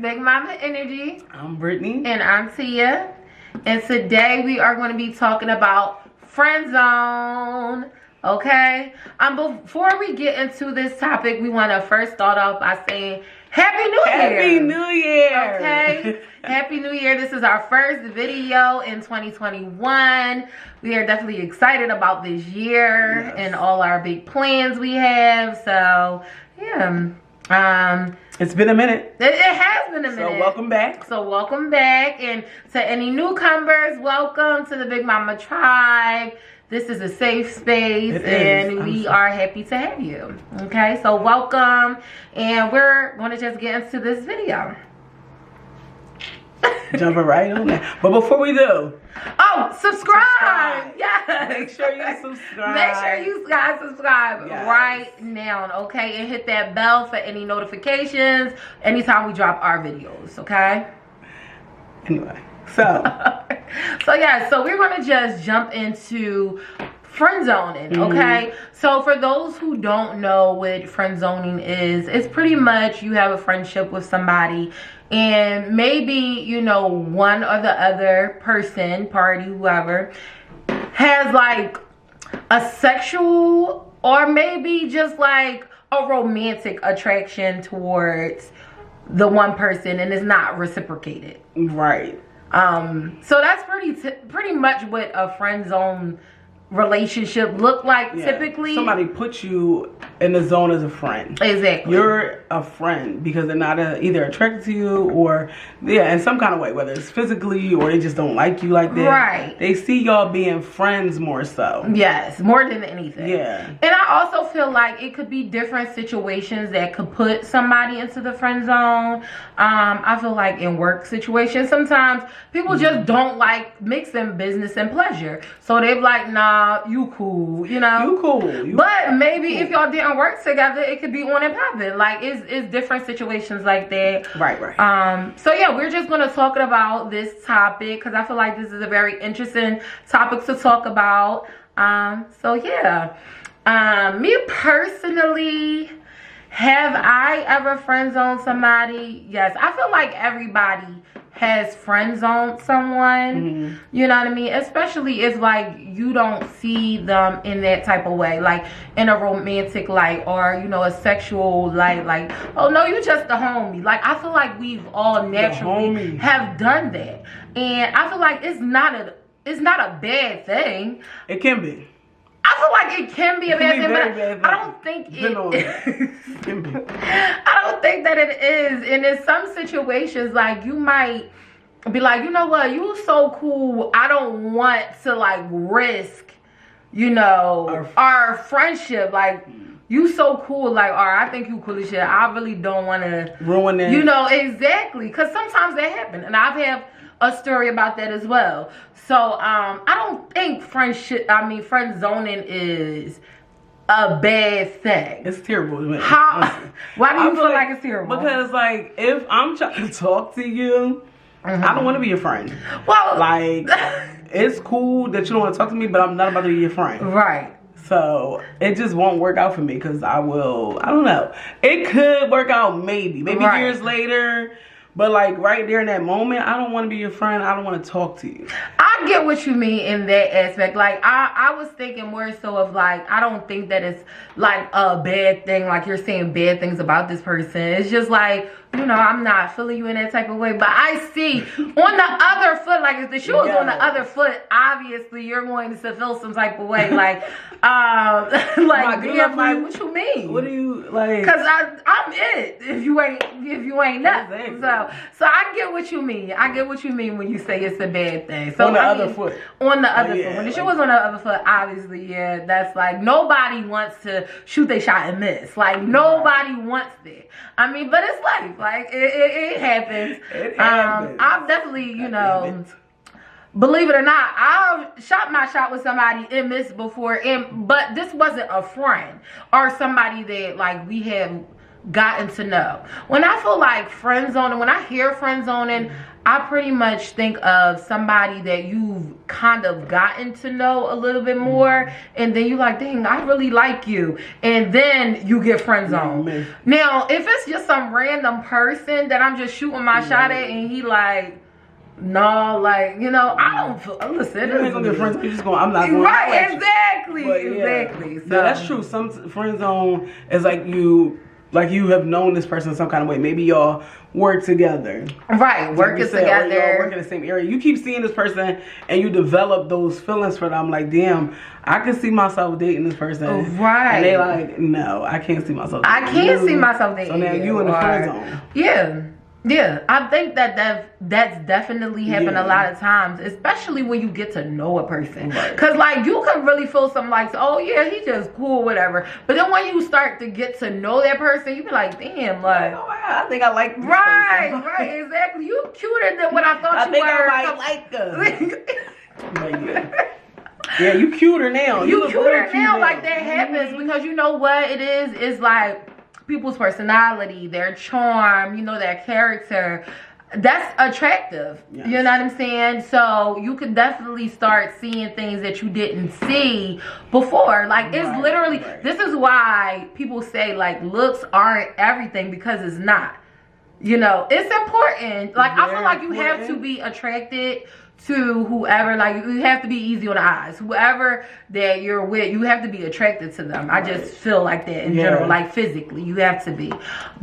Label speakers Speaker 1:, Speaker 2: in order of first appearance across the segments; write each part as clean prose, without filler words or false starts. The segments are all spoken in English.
Speaker 1: Big Mama Energy.
Speaker 2: I'm Brittany.
Speaker 1: And I'm Tia. And today we are going to be talking about friend zone. Okay? Before we get into this topic, we want to first start off by saying Happy New Year!
Speaker 2: Happy New Year!
Speaker 1: Okay? Happy New Year. This is our first video in 2021. We are definitely excited about this year and all our big plans we have. So, yeah.
Speaker 2: It's been a minute.
Speaker 1: It has been a minute.
Speaker 2: So welcome back.
Speaker 1: And to any newcomers, welcome to the Big Mama Tribe. This is a safe space and we are happy to have you. Okay, so welcome, and we're going to just get into this video.
Speaker 2: Jumping right on that. But before we do,
Speaker 1: subscribe. Yes.
Speaker 2: Make sure you subscribe.
Speaker 1: Make sure you guys subscribe right now, okay? And hit that bell for any notifications anytime we drop our videos, okay?
Speaker 2: Anyway, so
Speaker 1: so we're gonna just jump into friend zoning, okay? So for those who don't know what friend zoning is, it's pretty much you have a friendship with somebody and maybe, you know, one or the other person, party, whoever, has like a sexual or maybe just like a romantic attraction towards the one person and it's not reciprocated.
Speaker 2: Right.
Speaker 1: So that's pretty much what a friend zone relationship look like typically.
Speaker 2: Somebody puts you in the zone as a friend.
Speaker 1: Exactly.
Speaker 2: You're a friend because they're not either attracted to you or in some kind of way, whether it's physically or they just don't like you like that.
Speaker 1: Right.
Speaker 2: They see y'all being friends more so.
Speaker 1: Yes, more than anything.
Speaker 2: Yeah.
Speaker 1: And I also feel like it could be different situations that could put somebody into the friend zone. I feel like in work situations, sometimes people just don't like mixing business and pleasure. So they're like, nah, you cool, you know?
Speaker 2: You cool.
Speaker 1: But maybe if y'all didn't work together, it could be on and popping. Like, it's different situations like that.
Speaker 2: Right.
Speaker 1: So yeah, we're just going to talk about this topic because I feel like this is a very interesting topic to talk about. So yeah. Me personally, have I ever friend zoned somebody? Yes. I feel like everybody has friend zoned someone. You know what I mean? Especially if like you don't see them in that type of way, like in a romantic light or, you know, a sexual light, like, oh no, you just a homie. Like, I feel like we've all naturally have done that. And I feel like it's not a bad thing.
Speaker 2: It can be.
Speaker 1: I feel like it can be a bad thing, but I don't think I don't think that it is. And in some situations, like, you might be like, you know what, you so cool, I don't want to like risk, you know, our friendship. Like, you so cool, like, all right, I think you cool as shit, I really don't want to
Speaker 2: ruin it,
Speaker 1: you know. Exactly, because sometimes that happens, and I've had a story about that as well. So I don't think friend zoning is a bad thing.
Speaker 2: It's terrible.
Speaker 1: Why do you feel like it's terrible?
Speaker 2: Because like, if I'm trying to talk to you, I don't want to be your friend.
Speaker 1: Well,
Speaker 2: like, it's cool that you don't want to talk to me, but I'm not about to be your friend.
Speaker 1: Right.
Speaker 2: So it just won't work out for me because I don't know. It could work out maybe years later. But like right there in that moment, I don't want to be your friend. I don't want to talk to you.
Speaker 1: I get what you mean in that aspect. Like, I was thinking more so of like, I don't think that it's like a bad thing. Like, you're saying bad things about this person. It's just like, you know, I'm not feeling you in that type of way. But I see on the other foot, like if the shoe is on the other foot, obviously you're going to feel some type of way. Like, like, what you mean?
Speaker 2: What do you like?
Speaker 1: Because I'm it. If you ain't nothing.
Speaker 2: Exactly.
Speaker 1: So I get what you mean. I get what you mean when you say it's a bad thing. So
Speaker 2: on the other foot.
Speaker 1: On the other foot. When the shoe was on the other foot, obviously, yeah, that's like, nobody wants to shoot their shot and miss. Like, nobody wants that. I mean, but it's life. Like, it happens.
Speaker 2: It happens.
Speaker 1: I've definitely, you know, believe it or not, I've shot my shot with somebody and missed before. But this wasn't a friend or somebody that, like, we have gotten to know. When I feel like friend zoning, when I hear friend zoning, I pretty much think of somebody that you've kind of gotten to know a little bit more, and then you're like, dang, I really like you, and then you get friend zoned. Now, if it's just some random person that I'm just shooting my shot at, and he like, no, like, you know, I don't feel, listen,
Speaker 2: you ain't gonna get friends. You just going, I'm not going.
Speaker 1: Right, exactly,
Speaker 2: yeah.
Speaker 1: exactly. So
Speaker 2: yeah, that's true. Some friend zone is like you have known this person in some kind of way. Maybe y'all work together.
Speaker 1: Right, working together.
Speaker 2: Y'all work in the same area. You keep seeing this person and you develop those feelings for them. Like, damn, I can see myself dating this person.
Speaker 1: Right.
Speaker 2: And they like, no, I can't see myself dating
Speaker 1: I can't see myself dating.
Speaker 2: So now you in the friend zone.
Speaker 1: Yeah. Yeah, I think that's definitely happened a lot of times, especially when you get to know a person. Because, like, you can really feel something like, oh, yeah, he's just cool, whatever. But then when you start to get to know that person, you be like, damn, like,
Speaker 2: oh, I think I like this person.
Speaker 1: Right, exactly. You cuter than what I thought you were.
Speaker 2: I think I like her. Yeah, you cuter now.
Speaker 1: You cuter now, like, that happens because you know what it is? It's like people's personality, their charm, you know, their character. That's attractive. Yes. You know what I'm saying? So you could definitely start seeing things that you didn't see before. Like, it's literally, this is why people say, like, looks aren't everything, because it's not. You know, it's important. Like, I feel like you have to be attracted to whoever, like, you have to be easy on the eyes. Whoever that you're with, you have to be attracted to them. I just feel like that in general, like, physically, you have to be.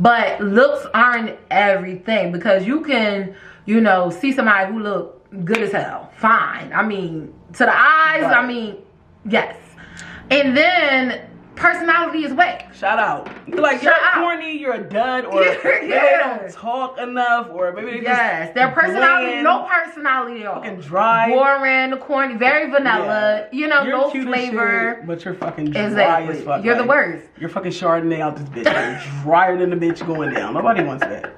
Speaker 1: But looks aren't everything, because you can, you know, see somebody who look good as hell, fine. I mean, to the eyes, I mean, yes. And then personality is whack.
Speaker 2: Shout out. You're like, you're corny, you're a dud, or maybe they don't talk enough, or maybe they just
Speaker 1: their personality, no personality at all.
Speaker 2: Fucking dry.
Speaker 1: Boring, corny, very vanilla, you know,
Speaker 2: you're
Speaker 1: no flavor.
Speaker 2: Shit, but you're fucking dry as fuck.
Speaker 1: You're the worst.
Speaker 2: You're fucking Chardonnay out this bitch. You're drier than the bitch going down. Nobody wants that.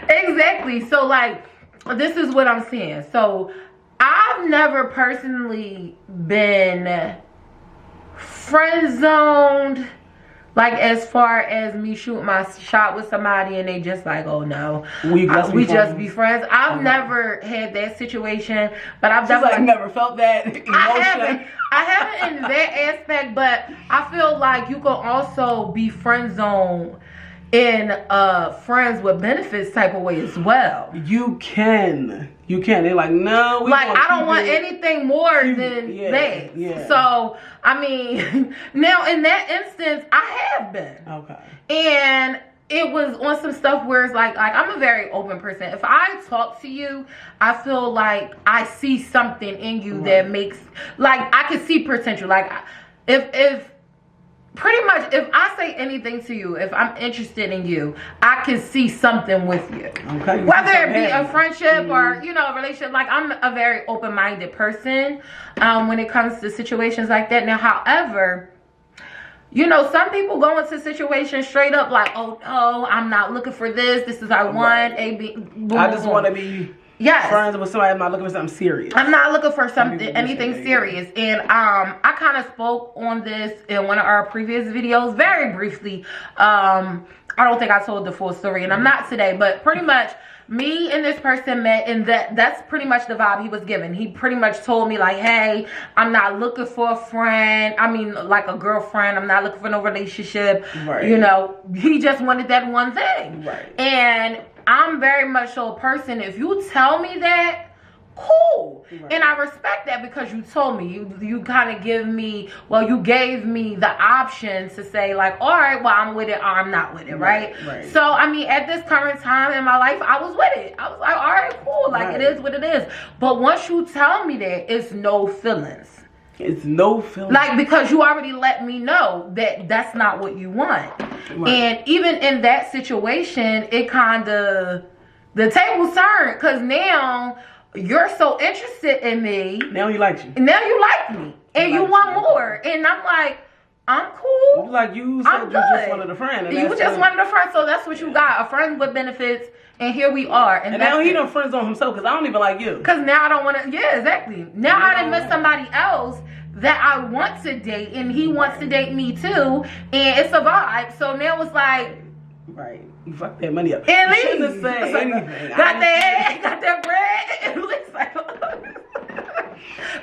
Speaker 1: Exactly. So, like, this is what I'm saying. So, I've never personally been friend zoned, like, as far as me shooting my shot with somebody and they just like, oh no, we just be friends. I've never had that situation, but I've definitely
Speaker 2: never felt that emotion.
Speaker 1: I haven't in that aspect, but I feel like you can also be friend zoned in friends with benefits type of way as well.
Speaker 2: You can. They're like, no,
Speaker 1: like, I don't want anything more than that. Yeah. So, I mean, now in that instance, I have been. Okay. And it was on some stuff where it's like I'm a very open person. If I talk to you, I feel like I see something in you that makes, like, I can see potential. Like, if pretty much, if I say anything to you, if I'm interested in you, I can see something with you. Okay. Whether it be a friendship or, you know, a relationship. Like, I'm a very open-minded person when it comes to situations like that. Now, however, you know, some people go into situations straight up like, oh, no, I'm not looking for this. This is what I want. A, B, boom,
Speaker 2: I just want to be friends with somebody. I'm not looking for something serious.
Speaker 1: I'm not looking for anything serious. And I kind of spoke on this in one of our previous videos very briefly. I don't think I told the full story, and I'm not today, but pretty much me and this person met, and that's pretty much the vibe he was giving. He pretty much told me, like, hey, I'm not looking for a friend. I mean, like, a girlfriend. I'm not looking for no relationship. Right. You know, he just wanted that one thing. Right. And I'm very much so a person, if you tell me that, cool. Right. And I respect that, because you told me. You kind of gave me the option to say, like, all right, well, I'm with it or I'm not with it, right? So, I mean, at this current time in my life, I was with it. I was like, all right, cool. Like, it is what it is. But once you tell me that, it's no feelings.
Speaker 2: It's no feelings.
Speaker 1: Like, because you already let me know that that's not what you want. Right. And even in that situation, it kind of, the tables turned, because now you're so interested in me.
Speaker 2: Now he likes you.
Speaker 1: Now you like me. And you want more. And I'm like, I'm cool.
Speaker 2: Like, you said you just wanted a friend.
Speaker 1: You just wanted a friend, so that's what you got. A friend with benefits. And here we are.
Speaker 2: And now he done friends on himself, because I don't even like you.
Speaker 1: Because now I don't want to, exactly. Now I done met somebody else that I want to date, and he wants to date me too. And it's a vibe. So now it's like,
Speaker 2: Right. You fucked that money up.
Speaker 1: And
Speaker 2: you shouldn't have said anything. Got
Speaker 1: that bread. And Lee's like,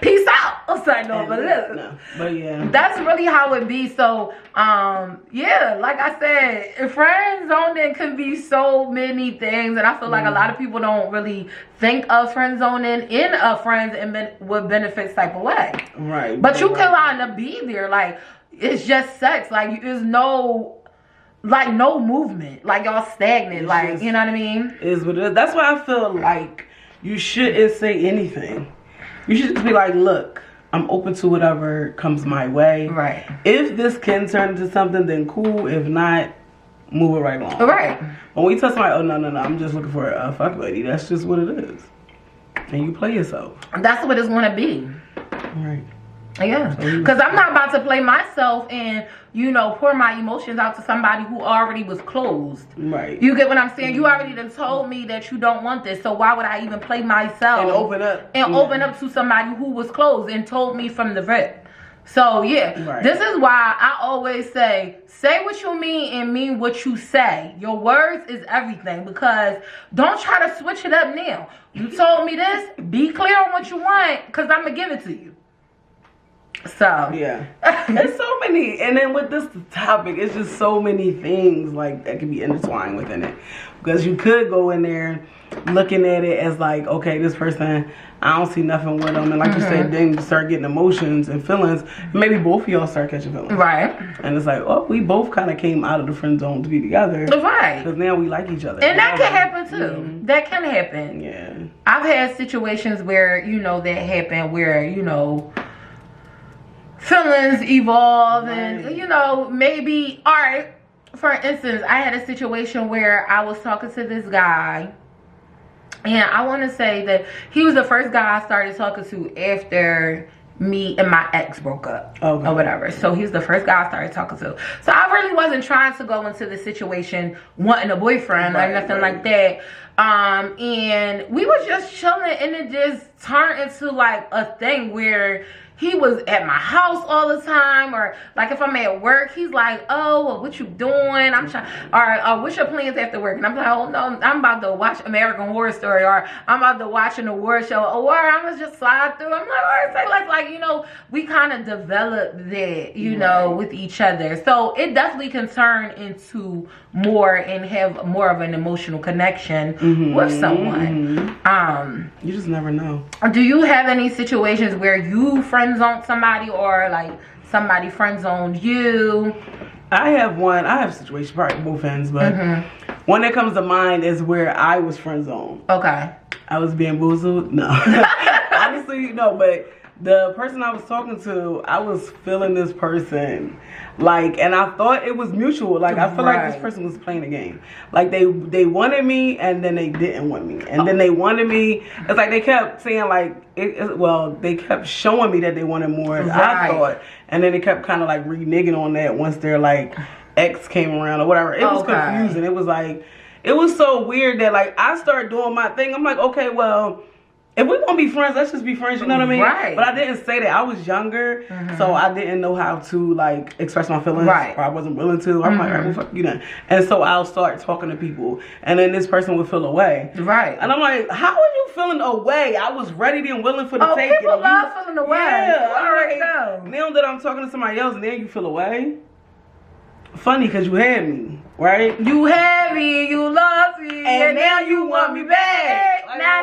Speaker 1: peace out. I was like, no, but listen.
Speaker 2: No. But yeah.
Speaker 1: That's really how it be. So, yeah, like I said, friend zoning can be so many things. And I feel like a lot of people don't really think of friend zoning in a friends and with benefits type of way.
Speaker 2: Right.
Speaker 1: But you can line up be there. Like, it's just sex. Like, there's no movement. Like, y'all stagnant. It's like, you know what I mean?
Speaker 2: Is what it is. That's why I feel like you shouldn't say anything. You should just be like, look, I'm open to whatever comes my way.
Speaker 1: Right.
Speaker 2: If this can turn into something, then cool. If not, move it right along.
Speaker 1: Right.
Speaker 2: When we tell somebody, oh, no, I'm just looking for a fuck buddy, that's just what it is. And you play yourself.
Speaker 1: That's what it's going to be.
Speaker 2: Right.
Speaker 1: Yeah. Because I'm not about to play myself and, you know, pour my emotions out to somebody who already was closed.
Speaker 2: Right.
Speaker 1: You get what I'm saying? You already done told me that you don't want this. So why would I even play myself?
Speaker 2: And open up.
Speaker 1: And open up to somebody who was closed and told me from the rip. So, yeah.
Speaker 2: Right.
Speaker 1: This is why I always say what you mean and mean what you say. Your words is everything. Because don't try to switch it up now. You told me this. Be clear on what you want. Because I'm going to give it to you. So
Speaker 2: yeah, there's so many, and then with this topic, it's just so many things like that can be intertwined within it. Because you could go in there looking at it as like, okay, this person, I don't see nothing with them, and like you said, then you start getting emotions and feelings. Maybe both of y'all start catching feelings,
Speaker 1: right?
Speaker 2: And it's like, oh, we both kind of came out of the friend zone to be together,
Speaker 1: right?
Speaker 2: Because now we like each other,
Speaker 1: and that can happen too. That can happen.
Speaker 2: Yeah,
Speaker 1: I've had situations where that happened where feelings evolve and maybe, all right, for instance, I had a situation where I was talking to this guy, and I want to say that he was the first guy I started talking to after me and my ex broke up or whatever. So he was the first guy I started talking to. So I really wasn't trying to go into the situation wanting a boyfriend or nothing like that. And we were just chilling, and it just turned into like a thing where he was at my house all the time, or like if I'm at work, he's like, oh, well, what you doing? I'm trying, or what's your plans after work? And I'm like, oh no, I'm about to watch American Horror Story, or I'm about to watch an award show, or I'm gonna just slide through. I'm like, all right, like we kind of developed that, with each other. So it definitely can turn into more and have more of an emotional connection with someone.
Speaker 2: You just never know.
Speaker 1: Do you have any situations where you friend zoned somebody, or like somebody friend zoned you?
Speaker 2: I have situations, probably both ends, but one that comes to mind is where I was friend zoned.
Speaker 1: Okay.
Speaker 2: I was bamboozled? No. Honestly, no, but the person I was talking to, I was feeling this person. Like, and I thought it was mutual. Like, I feel like this person was playing a game. Like, they wanted me, and then they didn't want me. And then they wanted me. It's like they kept saying, like, they kept showing me that they wanted more, I thought. And then they kept kind of, like, reneging on that once their, like, ex came around or whatever. It was confusing. It was, like, it was so weird that, like, I started doing my thing. I'm like, okay, well, if we're gonna be friends, let's just be friends, you know what I mean?
Speaker 1: Right.
Speaker 2: But I didn't say that. I was younger, so I didn't know how to, like, express my feelings. Right. Or I wasn't willing to. I'm like, all right, well, fuck you then. And so I'll start talking to people, and then this person would feel away.
Speaker 1: Right.
Speaker 2: And I'm like, how are you feeling away? I was ready and willing for the take.
Speaker 1: People love feeling away.
Speaker 2: Yeah.
Speaker 1: All right, go.
Speaker 2: Now that I'm talking to somebody else, and then you feel away. Funny, because you had me, right?
Speaker 1: You had me, you love me,
Speaker 2: and now you want me back.
Speaker 1: Like, nah.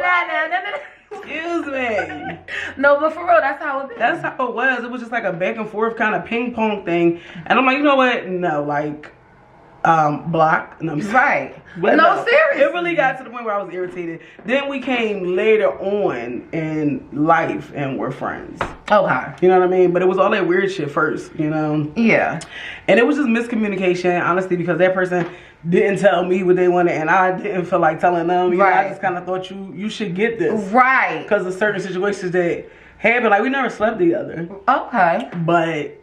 Speaker 2: Excuse me.
Speaker 1: No, but for real, that's how it is.
Speaker 2: That's how it was. It was just like a back and forth kind of ping pong thing. And I'm like, you know what? No, like, block. And I'm
Speaker 1: right.
Speaker 2: But
Speaker 1: no, seriously.
Speaker 2: It really got to the point where I was irritated. Then we came later on in life and we're friends.
Speaker 1: Okay.
Speaker 2: You know what I mean? But it was all that weird shit first,
Speaker 1: Yeah.
Speaker 2: And it was just miscommunication, honestly, because that person didn't tell me what they wanted, and I didn't feel like telling them. I just kind of thought you should get this.
Speaker 1: Right.
Speaker 2: Because of certain situations that happened. Like, we never slept together.
Speaker 1: Okay.
Speaker 2: But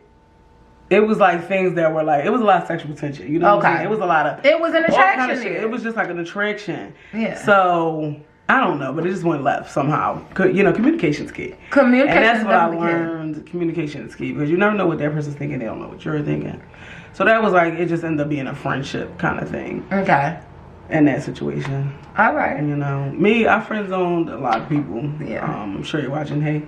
Speaker 2: it was like things that were like, it was a lot of sexual tension. You know what I'm saying? It was a lot of...
Speaker 1: It was an attraction
Speaker 2: kind of shit. It was just like an attraction.
Speaker 1: Yeah.
Speaker 2: So... I don't know, but it just went left somehow. Communication's key.
Speaker 1: Communication,
Speaker 2: and that's what I learned. Communication is key, because you never know what that person's thinking. They don't know what you're thinking. So that was like, it just ended up being a friendship kind of thing.
Speaker 1: Okay.
Speaker 2: In that situation.
Speaker 1: All right.
Speaker 2: You know, me, I friend zoned a lot of people.
Speaker 1: Yeah.
Speaker 2: I'm sure you're watching. Hey.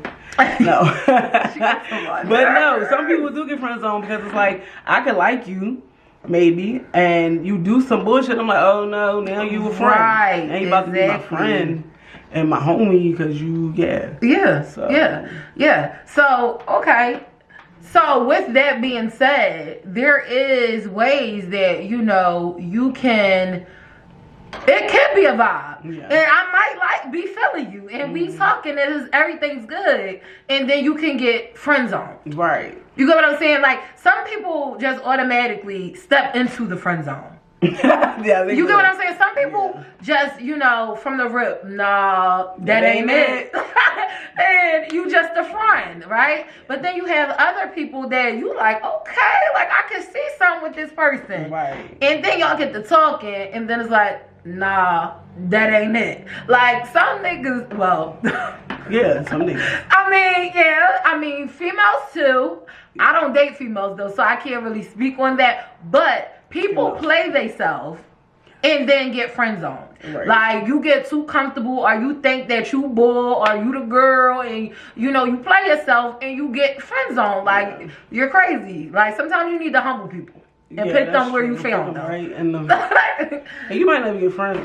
Speaker 2: No. But no, some people do get friend zoned because it's like, I could like you, maybe, and you do some bullshit. I'm like, oh no, now you a friend.
Speaker 1: Right.
Speaker 2: Now you about to be my friend and my homie because you,
Speaker 1: Yeah. So. Yeah. So, okay. So with that being said, there is ways that, you know, you can, it can be a vibe. Yeah. And I might be feeling you and we talking and everything's good. And then you can get friend zoned.
Speaker 2: Right.
Speaker 1: You get what I'm saying? Like, some people just automatically step into the friend zone.
Speaker 2: Yeah,
Speaker 1: you get what I'm saying? Some people just, you know, from the rip, nah, that ain't it. And you just a friend, right? But then you have other people that you like, okay, like I can see something with this person.
Speaker 2: Right.
Speaker 1: And then y'all get to talking and then it's like, nah, that ain't it. Like some niggas, well.
Speaker 2: Yeah, some niggas.
Speaker 1: I mean, females too. I don't date females though, so I can't really speak on that. But people play themselves and then get friend zoned. Right. Like you get too comfortable, or you think that you bull, or you the girl, and you know you play yourself and you get friend zoned. Like you're crazy. Like sometimes you need to humble people and pick them where you found them.
Speaker 2: Right, and you might not be your friends.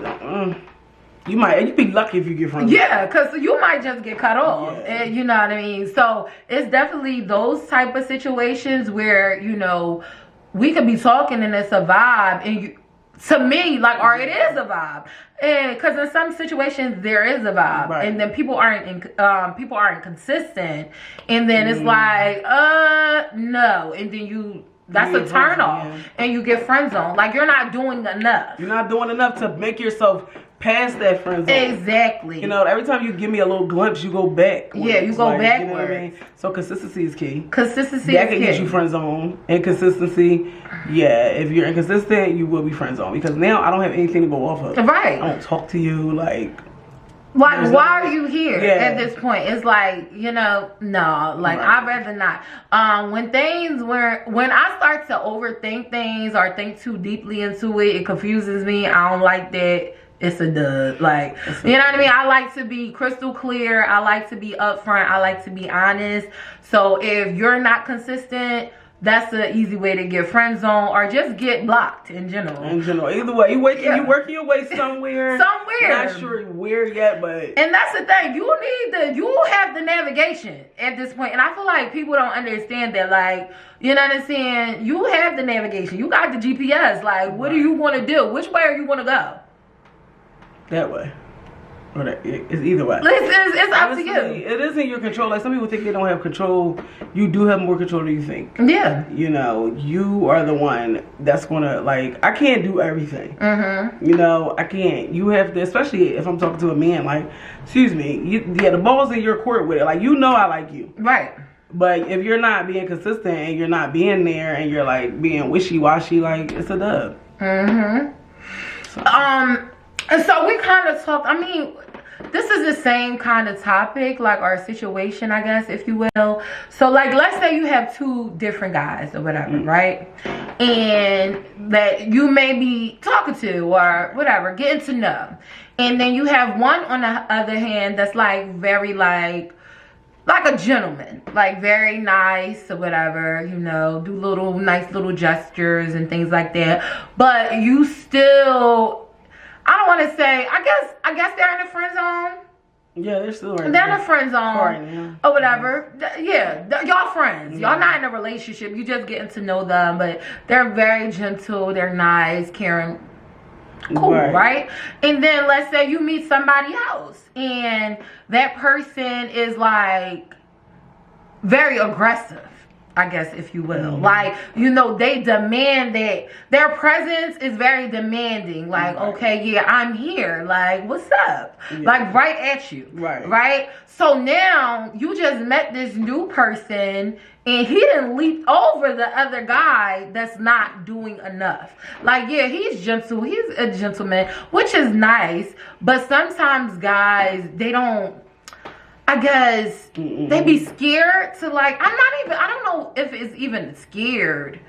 Speaker 2: You'd be lucky if you get friends.
Speaker 1: Yeah, because you might just get cut off. Yeah. And you know what I mean? So it's definitely those type of situations where, you know, we could be talking and it's a vibe, and to me, like, or it is a vibe, and because in some situations there is a vibe, right. And then people aren't consistent, and then it's like, no, and then that's a turn off, and you get friend zone. Like you're not doing enough.
Speaker 2: You're not doing enough to make yourself past that friend zone.
Speaker 1: Exactly.
Speaker 2: You know, every time you give me a little glimpse, you go back.
Speaker 1: Yeah, you go backwards. You know what I mean?
Speaker 2: So consistency is key.
Speaker 1: Consistency
Speaker 2: that can get you friend zone. Inconsistency, yeah. If you're inconsistent, you will be friend zone, because now I don't have anything to go off of.
Speaker 1: Right.
Speaker 2: I don't talk to you like
Speaker 1: why are you here at this point? It's like, you know, no, like I'd rather not. When I start to overthink things or think too deeply into it, it confuses me. I don't like that. It's a dud. Like, you know what I mean? I like to be crystal clear. I like to be upfront. I like to be honest. So if you're not consistent, that's an easy way to get friend zone or just get blocked in general.
Speaker 2: Either way, you working your way somewhere. Not sure where yet, but.
Speaker 1: And that's the thing. You have the navigation at this point. And I feel like people don't understand that. Like, you know what I'm saying? You have the navigation. You got the GPS. Like, what do you want to do? Which way are you want to go?
Speaker 2: That way. Or it's either way.
Speaker 1: It's up to you.
Speaker 2: It is in your control. Like some people think they don't have control. You do have more control than you think.
Speaker 1: Yeah.
Speaker 2: You know, you are the one that's gonna, like, I can't do everything.
Speaker 1: Mm-hmm.
Speaker 2: You know, I can't. You have to, especially if I'm talking to a man, like, excuse me, the ball's in your court with it. Like, you know I like you.
Speaker 1: Right.
Speaker 2: But if you're not being consistent and you're not being there and you're like being wishy-washy, like, it's a dub.
Speaker 1: Mm-hmm. So. And so we kind of talked, I mean, this is the same kind of topic, like our situation, I guess, if you will. So, like, let's say you have two different guys or whatever, right? And that you may be talking to or whatever, getting to know. And then you have one on the other hand that's, like, very, like a gentleman, like very nice or whatever, you know, do nice little gestures and things like that. But you still... I don't want to say, I guess they're in the friend zone.
Speaker 2: Yeah, they're still right.
Speaker 1: They're in the friend zone or whatever. Yeah, y'all friends. Y'all not in a relationship. You just getting to know them, but they're very gentle. They're nice, caring. Cool, right? And then let's say you meet somebody else and that person is like very aggressive, I guess, if you will. Mm-hmm. Like, you know, they demand that. Their presence is very demanding. Like, okay, yeah, I'm here. Like, what's up? Yeah. Like, right at you. Right? So now, you just met this new person, and he done leaped over the other guy that's not doing enough. Like, yeah, he's gentle. He's a gentleman, which is nice. But sometimes guys, they don't... I guess they be scared to, like, I don't know if it's even scared.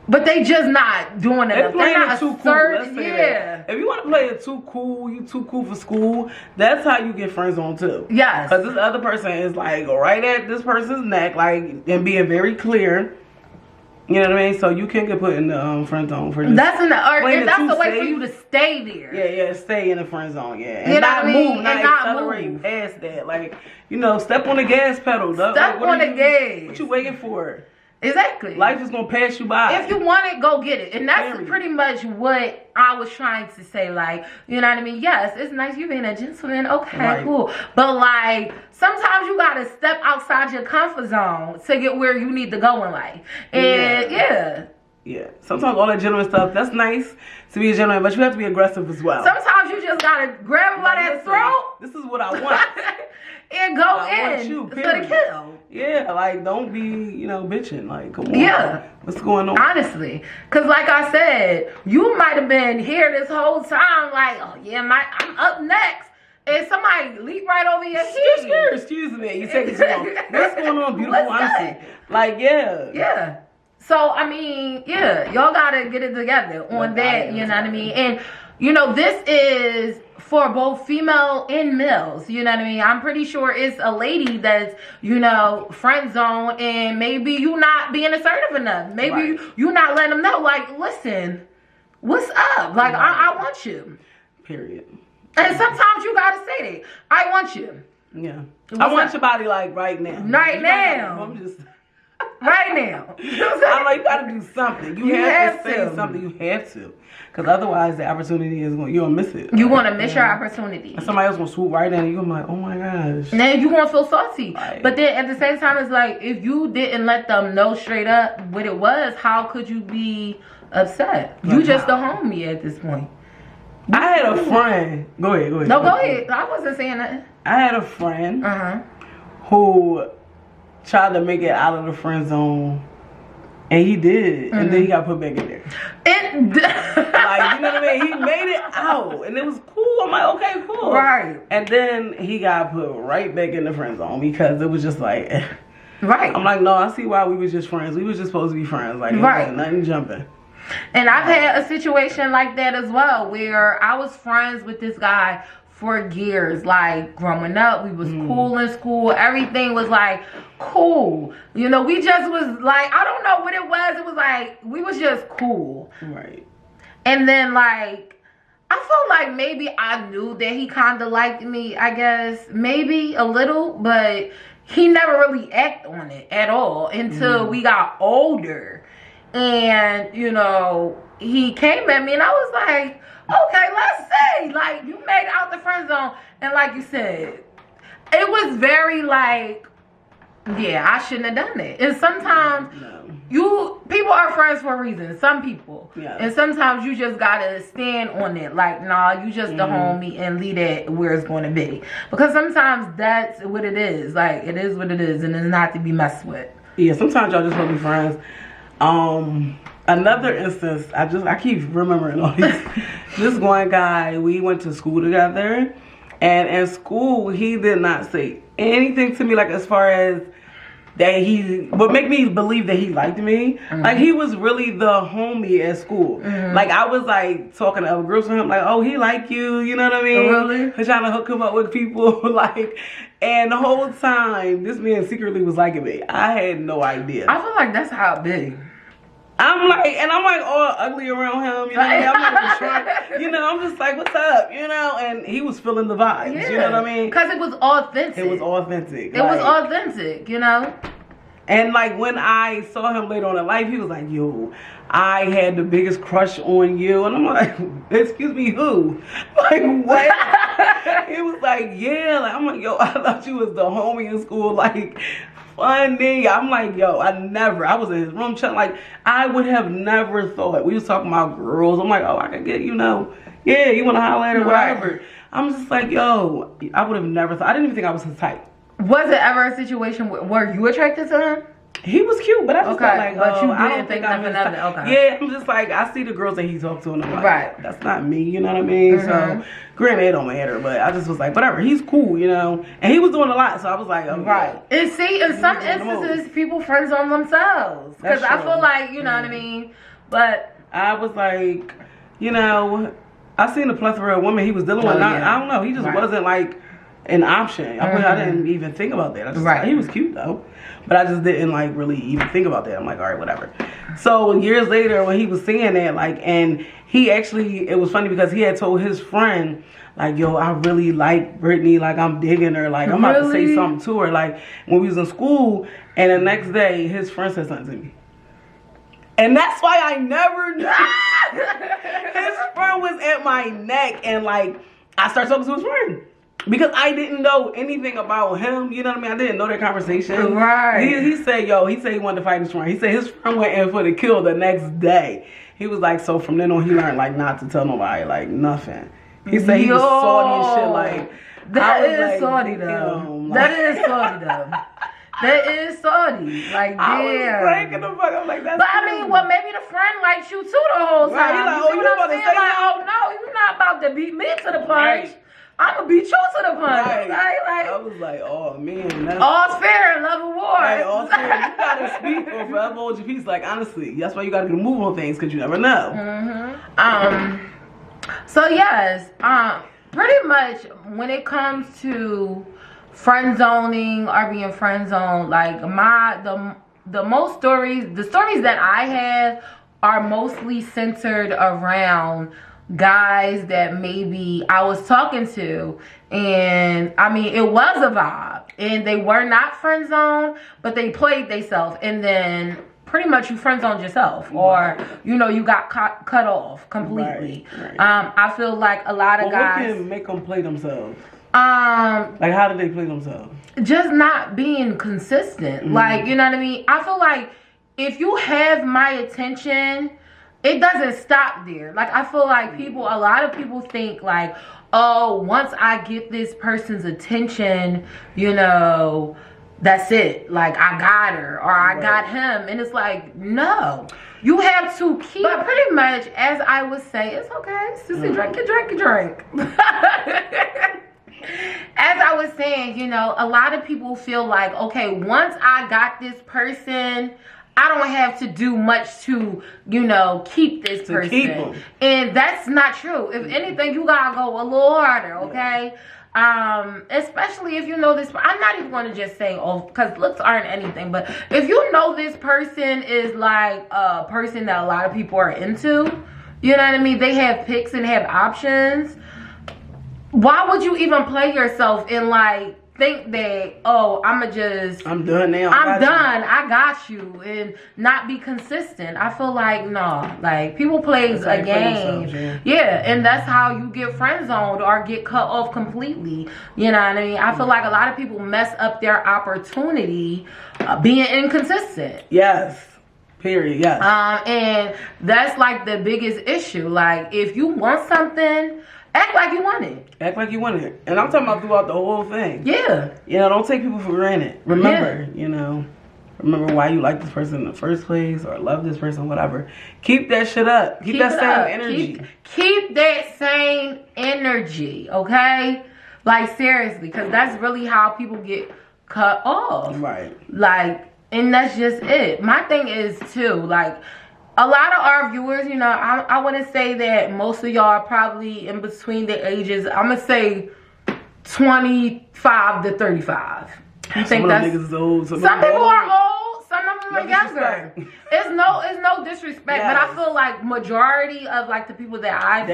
Speaker 1: But they just not doing it.
Speaker 2: They're playing it too cool. Let's say
Speaker 1: yeah.
Speaker 2: that. If you want to play it too cool, you too cool for school, that's how you get friends on too.
Speaker 1: Yes.
Speaker 2: Because this other person is like right at this person's neck, like, and being very clear. You know what I mean? So you can't get put in the friend zone for just
Speaker 1: that's the way
Speaker 2: safe.
Speaker 1: for you to stay there.
Speaker 2: Yeah, stay in the friend zone, yeah. And
Speaker 1: you know
Speaker 2: not
Speaker 1: what I mean?
Speaker 2: move, not accelerate past that. Like, you know, step on the gas pedal.
Speaker 1: Step on the gas.
Speaker 2: What you waiting for?
Speaker 1: Exactly.
Speaker 2: Life is gonna pass you by.
Speaker 1: If you want it, go get it. And that's pretty much what I was trying to say. Like, you know what I mean? Yes, it's nice you being a gentleman. Okay, right. Cool. But like, sometimes you gotta step outside your comfort zone to get where you need to go in life. And yeah. Sometimes all that gentleman stuff, that's nice to be a gentleman, but you have to be aggressive as well. Sometimes you just gotta grab him by that throat.
Speaker 2: This is what I want.
Speaker 1: And go in for the kill.
Speaker 2: Yeah, like, don't be, you know, bitching. Like, come on.
Speaker 1: Yeah.
Speaker 2: What's going on?
Speaker 1: Honestly. Because like I said, you might have been here this whole time like, oh, yeah, I'm up next. And somebody leap right over your head.
Speaker 2: Excuse me. You take it too long. What's going on, beautiful? Honestly. Like, yeah.
Speaker 1: Yeah. So, I mean, yeah. Y'all got to get it together on that. You know what I mean? And, you know, this is for both female and males, you know what I mean? I'm pretty sure it's a lady that's, you know, friend zone, and maybe you not being assertive enough. Maybe you not letting them know, like, listen, what's up? Like, I want you.
Speaker 2: Period.
Speaker 1: And sometimes you gotta say that. I want you.
Speaker 2: Yeah. I want your body, like, right now.
Speaker 1: Right now.
Speaker 2: I'm just...
Speaker 1: Right now.
Speaker 2: I'm like, you gotta do something. You have to say something. You have to. Because otherwise, the opportunity is going, you're going to miss it.
Speaker 1: You're going to miss your opportunity.
Speaker 2: And somebody else going to swoop right in and you're going to be like, oh my gosh.
Speaker 1: And then you're going to feel salty.
Speaker 2: Right.
Speaker 1: But then at the same time, it's like, if you didn't let them know straight up what it was, how could you be upset? Like, you just a homie at this point.
Speaker 2: I had a friend. Go ahead.
Speaker 1: No, go ahead. I wasn't saying that.
Speaker 2: I had a friend who tried to make it out of the friend zone. And he did. And then he got put back in there.
Speaker 1: And
Speaker 2: like, you know what I mean? He made it out. And it was cool. I'm like, okay, cool.
Speaker 1: Right.
Speaker 2: And then he got put right back in the friend zone because it was just like...
Speaker 1: Right.
Speaker 2: I'm like, no, I see why we was just friends. We was just supposed to be friends. Like,
Speaker 1: right.
Speaker 2: Nothing jumping.
Speaker 1: And I've had a situation like that as well, where I was friends with this guy for years. Like, growing up, we was cool in school. Everything was like cool. You know, we just was like, I don't know what it was. It was like, we was just cool.
Speaker 2: Right.
Speaker 1: And then, like, I felt like maybe I knew that he kind of liked me, I guess. Maybe a little, but he never really acted on it at all until we got older. And, you know, he came at me and I was like, okay, let's see. Like, you made it out the friend zone. And like you said, it was very like, yeah, I shouldn't have done it. And sometimes people are friends for a reason. Some people. Yeah. And sometimes you just gotta stand on it. Like, nah, you just the homie and leave it where it's gonna be. Because sometimes that's what it is. Like, it is what it is, and it's not to be messed with.
Speaker 2: Yeah, sometimes y'all just want to be friends. Another instance, I keep remembering all these. This one guy, we went to school together, and in school he did not say anything to me, like, as far as that he would make me believe that he liked me. Like, he was really the homie at school. Like, I was like talking to other girls with him, like, oh, he like you, you know what I mean?
Speaker 1: Really?
Speaker 2: Trying to hook him up with people, like, and the whole time this man secretly was liking me. I had no idea.
Speaker 1: I feel like that's how it be.
Speaker 2: I'm like all ugly around him, you know what I mean? I'm not even trying, you know, I'm just like, what's up, you know? And he was feeling the vibes, you know what I mean?
Speaker 1: Because it was authentic.
Speaker 2: It was authentic.
Speaker 1: It was authentic, you know?
Speaker 2: And like, when I saw him later on in life, he was like, yo, I had the biggest crush on you. And I'm like, excuse me, who? Like, what? He was like, yeah. Like, I'm like, yo, I thought you was the homie in school. Like, funny. I'm like, yo, I was in his room chatting. Like, I would have never thought. We was talking about girls. I'm like, oh, I could get, you know, yeah, you want to holler at her, whatever. I'm just like, yo, I would have never thought. I didn't even think I was his type.
Speaker 1: Was it ever a situation where you attracted to him?
Speaker 2: He was cute, but I just felt like,
Speaker 1: but you
Speaker 2: I don't think I'm
Speaker 1: nothing of it. Okay.
Speaker 2: Yeah, I'm just like, I see the girls that he talked to, and I'm like, that's not me, you know what I mean? So, granted, it don't matter, but I just was like, whatever, he's cool, you know? And he was doing a lot, so I was like,
Speaker 1: right. And see, in some instances, people friend zone themselves. Because I feel like, you know what I mean? But
Speaker 2: I was like, you know, I seen a plethora of women he was dealing with.
Speaker 1: yeah.
Speaker 2: I don't know. He just wasn't like an option. I didn't even think about that. I just, he was cute though, but I just didn't like really even think about that. I'm like, all right, whatever. So years later, when he was saying that, like, and he actually, it was funny because he had told his friend, like, yo, I really like Brittany, like, I'm digging her, like, I'm about to say something to her, like, when we was in school, and the next day, his friend said something to me. And that's why I never knew. His friend was at my neck, and, like, I started talking to his friend. Because I didn't know anything about him, you know what I mean? I didn't know that conversation.
Speaker 1: Right.
Speaker 2: He said, he wanted to fight his friend. He said his friend went in for the kill the next day. He was like, so from then on, he learned, like, not to tell nobody, like, nothing. He said he was salty and shit, like.
Speaker 1: That is salty, though. That is salty, though. That is salty. Like, damn.
Speaker 2: I was breaking the fuck. I'm like, that's
Speaker 1: But I mean, well, maybe the friend likes you too the whole time.
Speaker 2: Right. He's like, oh, you about to say
Speaker 1: like, oh, no, you're not about to beat me to the punch.
Speaker 2: Right.
Speaker 1: I'm gonna beat you to the punch.
Speaker 2: Right.
Speaker 1: Like,
Speaker 2: I was like, oh man, that's
Speaker 1: all's fair in love and war.
Speaker 2: Right, all's fair. You gotta speak or forever hold your peace. Like, honestly, that's why you gotta get a move on things, because you never know.
Speaker 1: So yes, pretty much when it comes to friend zoning or being friend zoned, like the stories that I have are mostly centered around guys that maybe I was talking to, and I mean, it was a vibe, and they were not friend zoned, but they played themselves, and then pretty much you friend zoned yourself, or you know, you got cut off completely. Right. I feel like a lot of guys.
Speaker 2: What can make them play themselves? Like, how do they play themselves? Just
Speaker 1: not being consistent. Like, you know what I mean? I feel like if you have my attention, it doesn't stop there. Like, I feel like a lot of people think like, oh, once I get this person's attention, you know, that's it. Like, I got her or I got him. And it's like, no. You have to keep. But pretty much, as I would say, it's okay. Sissy, drink. As I was saying, you know, a lot of people feel like, okay, once I got this person, I don't have to do much to, you know, keep this person. Keep them. And that's not true. If anything, you gotta go a little harder, okay? Especially if you know this. I'm not even going to just say, oh, because looks aren't anything. But if you know this person is like a person that a lot of people are into, you know what I mean? They have picks and have options. Why would you even play yourself and like think that, oh, I'm done now. I'm done. I got you, and not be consistent. I feel like no, like people plays a game, yeah, and that's how you get friend zoned or get cut off completely. You know what I mean? I feel like a lot of people mess up their opportunity being inconsistent.
Speaker 2: Yes. Period. Yes.
Speaker 1: And that's like the biggest issue. Like, if you want something, act like you want it.
Speaker 2: Act like you want it. And I'm talking about throughout the whole thing.
Speaker 1: Yeah.
Speaker 2: You know, don't take people for granted. Remember, you know, remember why you like this person in the first place or love this person, whatever. Keep that shit up. Keep that same energy.
Speaker 1: Keep that same energy, okay? Like, seriously, because that's really how people get cut off.
Speaker 2: Right.
Speaker 1: Like, and that's just it. My thing is, too, like, a lot of our viewers, you know, I want to say that most of y'all are probably in between the ages, I'm going to say 25 to 35. You think that's... Niggas is old, some people are old, some of them are younger. It's no disrespect, but I feel like majority of like the people that I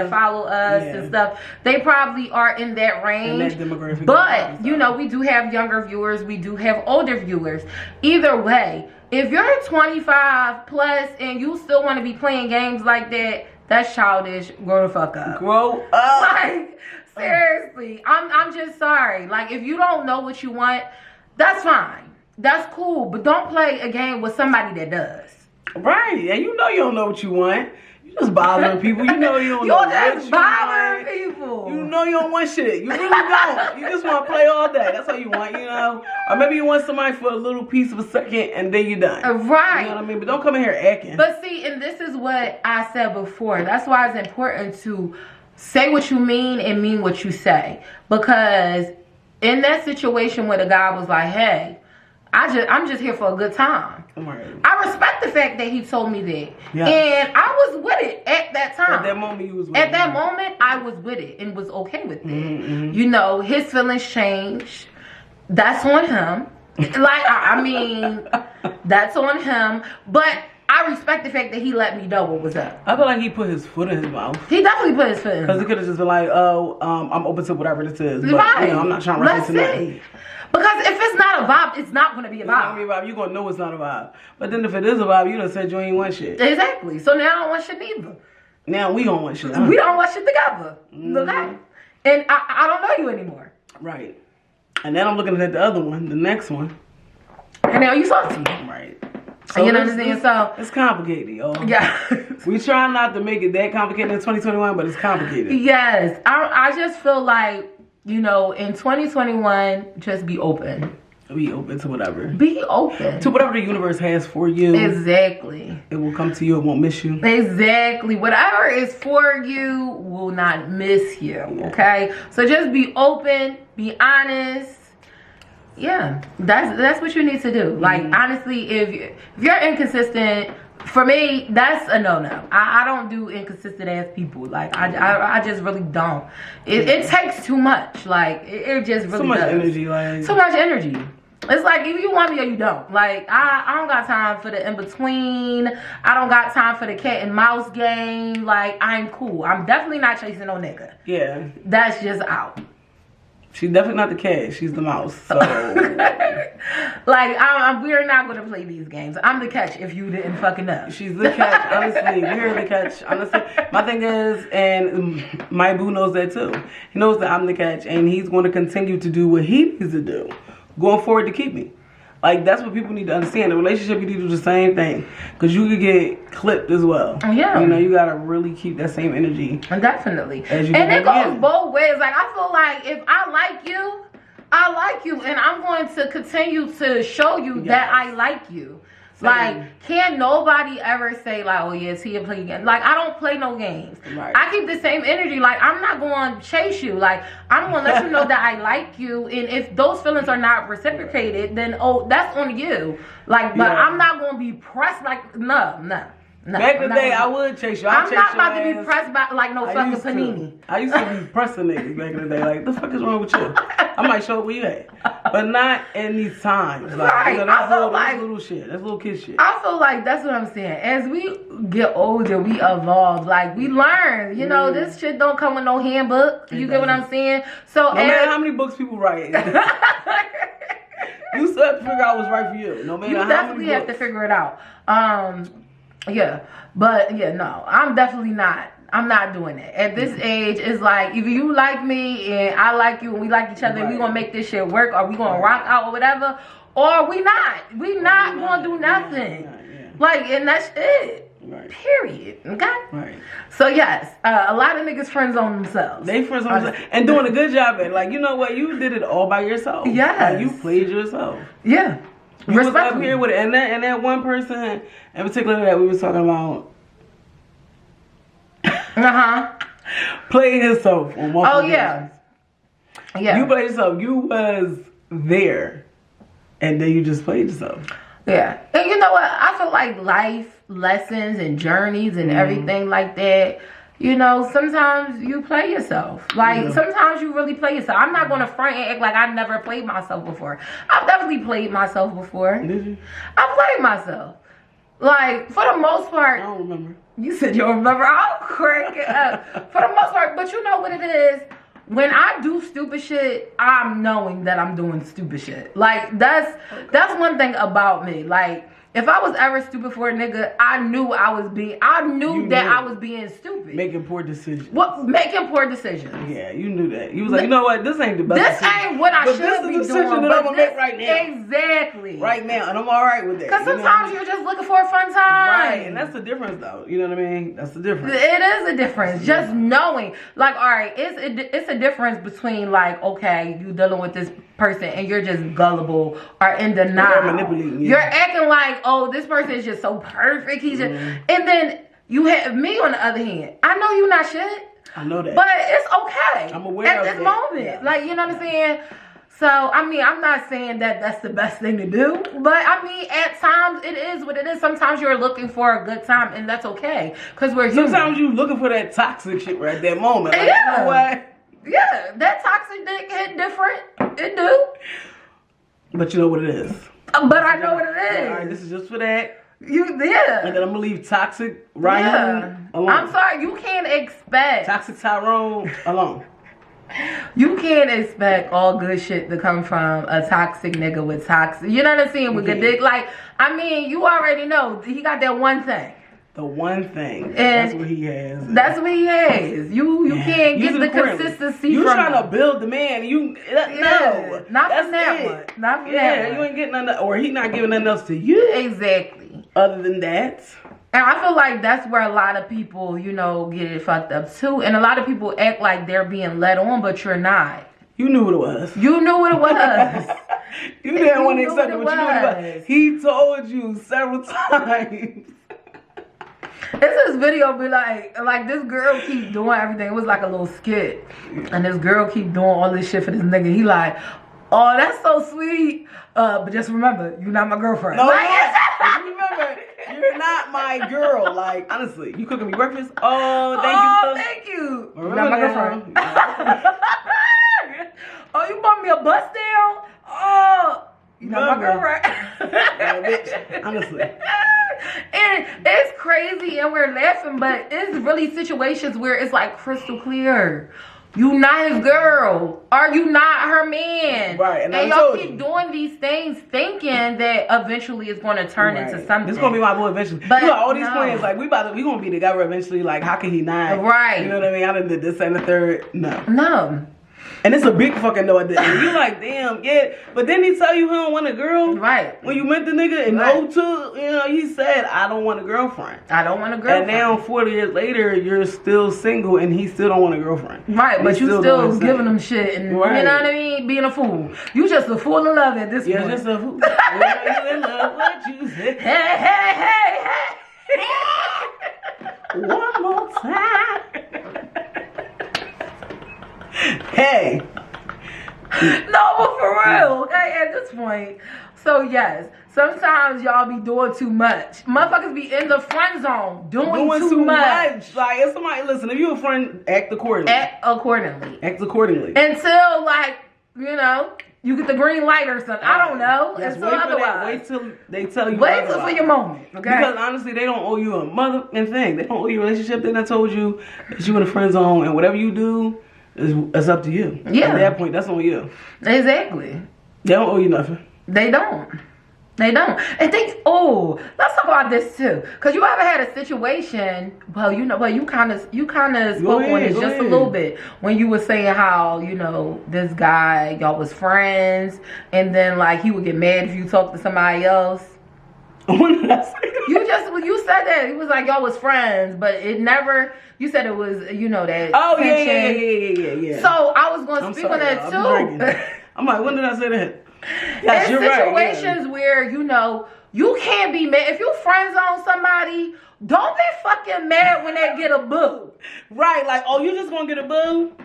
Speaker 1: follow us and stuff, they probably are in that range. In that demographic. But, you know, we do have younger viewers, we do have older viewers. Either way, if you're 25 plus and you still want to be playing games like that, that's childish. Grow the fuck up.
Speaker 2: Grow up.
Speaker 1: Like, seriously, I'm just sorry. Like, if you don't know what you want, that's fine. That's cool. But don't play a game with somebody that does.
Speaker 2: Right. And you know you don't know what you want. You just bothering people. You know you don't know what you want. You're just bothering people. You know you don't want shit. You really don't. You just want to play all day. That's all you want, you know? Or maybe you want somebody for a little piece of a second and then you're done.
Speaker 1: Right.
Speaker 2: You know what I mean? But don't come in here acting.
Speaker 1: But see, and this is what I said before. That's why it's important to say what you mean and mean what you say. Because in that situation where the guy was like, hey, I'm just here for a good time.
Speaker 2: Right.
Speaker 1: I respect the fact that he told me that.
Speaker 2: Yeah.
Speaker 1: And I was with it at that time.
Speaker 2: At that moment, you was with
Speaker 1: At that moment, I was with it and was okay with it.
Speaker 2: Mm-hmm.
Speaker 1: You know, his feelings changed. That's on him. Like, I mean, that's on him. But I respect the fact that he let me know what was up.
Speaker 2: I feel like he put his foot in his mouth.
Speaker 1: He definitely put his foot in.
Speaker 2: Because he could have just been like, oh, I'm open to whatever this is. But,
Speaker 1: right.
Speaker 2: you know, I'm not trying to rush into nothing.
Speaker 1: Because if it's not a vibe, it's not going to be a vibe.
Speaker 2: You're going to know it's not a vibe. But then if it is a vibe, you done said you ain't want shit.
Speaker 1: Exactly. So now I don't want shit neither.
Speaker 2: Now we don't want shit.
Speaker 1: We don't want shit together. Okay? And I don't know you anymore.
Speaker 2: Right. And then I'm looking at the other one, the next one.
Speaker 1: And now you salty.
Speaker 2: Right. So
Speaker 1: you know what I'm saying? So
Speaker 2: it's complicated, y'all.
Speaker 1: Yeah.
Speaker 2: We try not to make it that complicated in 2021, but it's complicated.
Speaker 1: Yes. I just feel like, you know, in 2021, just be open.
Speaker 2: Be open to whatever.
Speaker 1: Be open.
Speaker 2: To whatever the universe has for you.
Speaker 1: Exactly.
Speaker 2: It will come to you. It won't miss you.
Speaker 1: Exactly. Whatever is for you will not miss you.
Speaker 2: Yeah.
Speaker 1: Okay? So just be open. Be honest. Yeah. That's what you need to do. Like, honestly, if you're inconsistent, for me, that's a no-no. I don't do inconsistent ass people. Like, I just really don't. It takes too much. Like, it just really
Speaker 2: so much
Speaker 1: does.
Speaker 2: energy. Like,
Speaker 1: so much energy. It's like, either you want me or you don't. Like, I don't got time for the in-between. I don't got time for the cat and mouse game. Like, I'm cool. I'm definitely not chasing no nigga.
Speaker 2: Yeah.
Speaker 1: That's just out.
Speaker 2: She's definitely not the cat. She's the mouse. So.
Speaker 1: Like, we're not going to play these games. I'm the catch if you didn't fucking know.
Speaker 2: She's the catch, honestly. We're the catch, honestly. My thing is, and my boo knows that too. He knows that I'm the catch, and he's going to continue to do what he needs to do going forward to keep me. Like, that's what people need to understand. In a relationship, you need to do the same thing. Because you could get clipped as well.
Speaker 1: Yeah.
Speaker 2: You know, you got to really keep that same energy.
Speaker 1: Definitely.
Speaker 2: And
Speaker 1: it goes both ways. Like, I feel like if I like you, I like you. And I'm going to continue to show you that I like you. Same. Like, can't nobody ever say, like, oh, yes, he'll play again. Like, I don't play no games.
Speaker 2: Right.
Speaker 1: I keep the same energy. Like, I'm not going to chase you. Like, I'm going to let you know that I like you. And if those feelings are not reciprocated, then, oh, that's on you. Like, but I'm not going to be pressed. Like, no.
Speaker 2: Back in the day, I would chase you.
Speaker 1: I'm not about to be pressed by, like, no fucking panini.
Speaker 2: I used to be pressing niggas back in the day. Like, the fuck is wrong with you? I might show up where you at. But not in these times. Like,
Speaker 1: right.
Speaker 2: You know, that's little shit. That's little kid shit.
Speaker 1: I feel like that's what I'm saying. As we get older, we evolve. Like, we learn. You know, this shit don't come with no handbook. You get what I'm saying? So,
Speaker 2: no matter how many books people write. You still have to figure out what's right for you. No matter how many books.
Speaker 1: You definitely have to figure it out. Yeah. But, yeah, no. I'm definitely not. I'm not doing it. At this age, it's like, either you like me and I like you and we like each other and we gonna make this shit work, or we gonna rock out or whatever, or we not. We not gonna do nothing. Like, and that's it. Right. Period. Okay?
Speaker 2: Right.
Speaker 1: So, yes, a lot of niggas friends on themselves.
Speaker 2: They friends on themselves. And doing a good job at it. Like, you know what? You did it all by yourself.
Speaker 1: Yes.
Speaker 2: Like, you played yourself.
Speaker 1: Yeah.
Speaker 2: You was up here with it. And that one person in particular that we was talking about. Played himself on one.
Speaker 1: Oh, yeah. Yeah.
Speaker 2: You played yourself. You was there. And then you just played yourself.
Speaker 1: Yeah. And you know what? I feel like life lessons and journeys and everything like that, you know, sometimes you play yourself. Like, sometimes you really play yourself. I'm not going to front and act like I never played myself before. I've definitely played myself before.
Speaker 2: Did you?
Speaker 1: I played myself. Like, for the most part.
Speaker 2: I don't remember.
Speaker 1: You said you don't remember. I'll crack it up. For the most part. But you know what it is? When I do stupid shit, I'm knowing that I'm doing stupid shit. Like, that's one thing about me. Like, if I was ever stupid for a nigga, I knew I was being stupid.
Speaker 2: Making poor decisions.
Speaker 1: What? Making poor decisions.
Speaker 2: Yeah, you knew that. You was like, you know what? This ain't the best
Speaker 1: decision. This ain't what I should be doing.
Speaker 2: This is the decision that I'm going to make right now.
Speaker 1: Exactly.
Speaker 2: Right now. And I'm all right with that.
Speaker 1: Because sometimes you're just looking for a fun time.
Speaker 2: Right. And that's the difference, though. You know what I mean? That's the difference.
Speaker 1: It is a difference. Just knowing. Like, all right, it's a difference between, like, okay, you dealing with this person and you're just gullible or in denial.
Speaker 2: You're manipulating. Yeah.
Speaker 1: You're acting like, oh, this person is just so perfect. He's just, and then you have me on the other hand. I know you're not shit.
Speaker 2: I know that.
Speaker 1: But it's okay.
Speaker 2: I'm aware
Speaker 1: at
Speaker 2: of
Speaker 1: this
Speaker 2: that.
Speaker 1: moment.
Speaker 2: Yeah.
Speaker 1: Like, you know what I'm saying? So, I mean, I'm not saying that that's the best thing to do. But, I mean, at times, it is what it is. Sometimes you're looking for a good time, and that's okay. Because we're human.
Speaker 2: Sometimes you're looking for that toxic shit right at that moment. Like,
Speaker 1: yeah.
Speaker 2: You know what?
Speaker 1: Yeah, that toxic dick hit different. It do.
Speaker 2: But you know what it is.
Speaker 1: But I know what it is.
Speaker 2: All right, this is just for that.
Speaker 1: Yeah.
Speaker 2: And then I'm going to leave toxic Ryan alone.
Speaker 1: I'm sorry, you can't expect.
Speaker 2: Toxic Tyrone alone.
Speaker 1: You can't expect all good shit to come from a toxic nigga with toxic. You know what I'm saying? With good dick. Like, I mean, you already know. He got that one thing.
Speaker 2: The one thing.
Speaker 1: And
Speaker 2: that's what he has.
Speaker 1: That's what he has. You can't get the consistency
Speaker 2: you
Speaker 1: from
Speaker 2: trying to build the man. No.
Speaker 1: Not from that one. Not from that one.
Speaker 2: You ain't getting nothing, or he not giving nothing else to you.
Speaker 1: Exactly.
Speaker 2: Other than that.
Speaker 1: And I feel like that's where a lot of people, you know, get it fucked up too. And a lot of people act like they're being led on, but you're not.
Speaker 2: You knew what it was.
Speaker 1: You knew what it was.
Speaker 2: You didn't want to accept it, but you knew what it was. He told you several times.
Speaker 1: It's this video be like this girl keep doing everything. It was like a little skit. And this girl keep doing all this shit for this nigga. He like, oh, that's so sweet. But just remember, you're not my girlfriend.
Speaker 2: No,
Speaker 1: like,
Speaker 2: remember, you're not my girl. Like, honestly, you cooking me breakfast? Oh,
Speaker 1: thank you. You're not my girlfriend. Oh, you bought me a bus down? Oh, you're not my girlfriend.
Speaker 2: Yeah, bitch, honestly.
Speaker 1: And it's crazy and we're laughing, but it's really situations where it's like crystal clear. You not his girl, or you not her man.
Speaker 2: Right,
Speaker 1: and y'all keep doing these things thinking that eventually it's going to turn into something.
Speaker 2: This going to be my boy eventually. But you got all these plans, like we going to be together eventually. Like, how can he not?
Speaker 1: Right.
Speaker 2: You know what I mean? I done did this and the third. No.
Speaker 1: And
Speaker 2: it's a big fucking no at the end. You like, damn, yeah. But then he tell you he don't want a girl.
Speaker 1: Right.
Speaker 2: When you met the nigga in 02, you know, he said, I don't want a girlfriend.
Speaker 1: I don't want a girlfriend.
Speaker 2: And now 40 years later, you're still single and he still don't want a girlfriend.
Speaker 1: Right, but you still giving him shit and you know what I mean? Being a fool. You just a fool in love at this point.
Speaker 2: Yeah, just a fool. You in love, what you say?
Speaker 1: Hey.
Speaker 2: One more time. Hey.
Speaker 1: No, but for real, okay, at this point. So yes, sometimes y'all be doing too much. Motherfuckers be in the friend zone doing too much.
Speaker 2: Like, if somebody, listen, if you a friend, act accordingly.
Speaker 1: Act accordingly. Until, like, you know, you get the green light or something. I don't know.
Speaker 2: Yes,
Speaker 1: until otherwise.
Speaker 2: Wait till they tell you
Speaker 1: Wait till for your moment, okay?
Speaker 2: Because honestly, they don't owe you a mother and thing. They don't owe you a relationship. They done told you that you in a friend zone and whatever you do, it's up to you.
Speaker 1: Yeah.
Speaker 2: At that point, that's on you.
Speaker 1: Exactly.
Speaker 2: They don't owe you nothing.
Speaker 1: They don't. And let's talk about this too. Cause you ever had a situation, well, you kind of spoke on it just a little bit when you were saying how, you know, this guy, y'all was friends, and then like he would get mad if you talked to somebody else.
Speaker 2: When did I say that?
Speaker 1: You said that it was like y'all was friends, but it never. You said it was, you know, that.
Speaker 2: Oh
Speaker 1: tension.
Speaker 2: Yeah.
Speaker 1: So I was going to speak on that too.
Speaker 2: I'm like, when did I say that?
Speaker 1: Yes, in situations where, you know, you can't be mad. If you friend zone somebody, don't be fucking mad when they get a boo.
Speaker 2: Right, like, oh, you just gonna get a boo?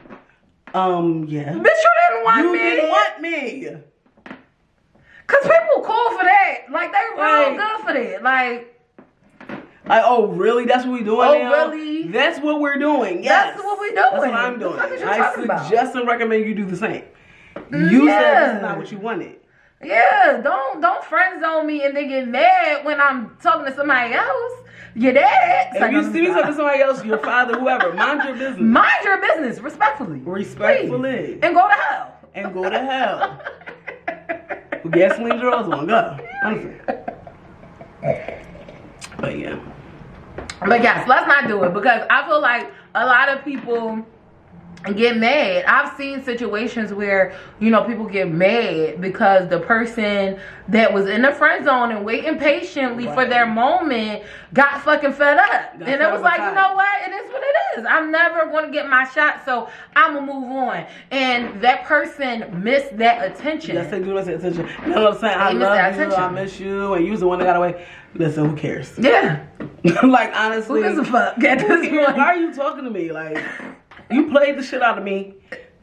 Speaker 2: Yeah.
Speaker 1: Bitch, you didn't want me.
Speaker 2: You didn't want me.
Speaker 1: Cause people call for that. Like, they real good for that. Like,
Speaker 2: oh, really? That's what we doing now?
Speaker 1: Oh, really?
Speaker 2: That's what we're doing. Yes.
Speaker 1: That's what we doing.
Speaker 2: That's what I'm doing.
Speaker 1: I
Speaker 2: suggest and recommend you do the same. You said this is not what you wanted.
Speaker 1: Yeah, don't friend zone me and then get mad when I'm talking to somebody else. Your dad.
Speaker 2: If you see me talking to somebody else, your father, whoever, mind your business.
Speaker 1: Mind your business, respectfully.
Speaker 2: Respectfully.
Speaker 1: Please. And go to hell.
Speaker 2: With gasoline draws on, go. Honestly. But yeah.
Speaker 1: But yes, let's not do it because I feel like a lot of people get mad. I've seen situations where, you know, people get mad because the person that was in the friend zone and waiting patiently for their moment got fucking fed up. And it was like, you know what? It is what it is. I'm never going to get my shot, so I'm going to move on. And that person missed that attention.
Speaker 2: Yes, they do miss that attention. You know what I'm saying? I love you, I miss you, and you was the one that got away. Listen, who cares?
Speaker 1: Yeah.
Speaker 2: Like, honestly.
Speaker 1: Who gives a fuck at this point?
Speaker 2: Why are you talking to me? Like, you played the shit out of me.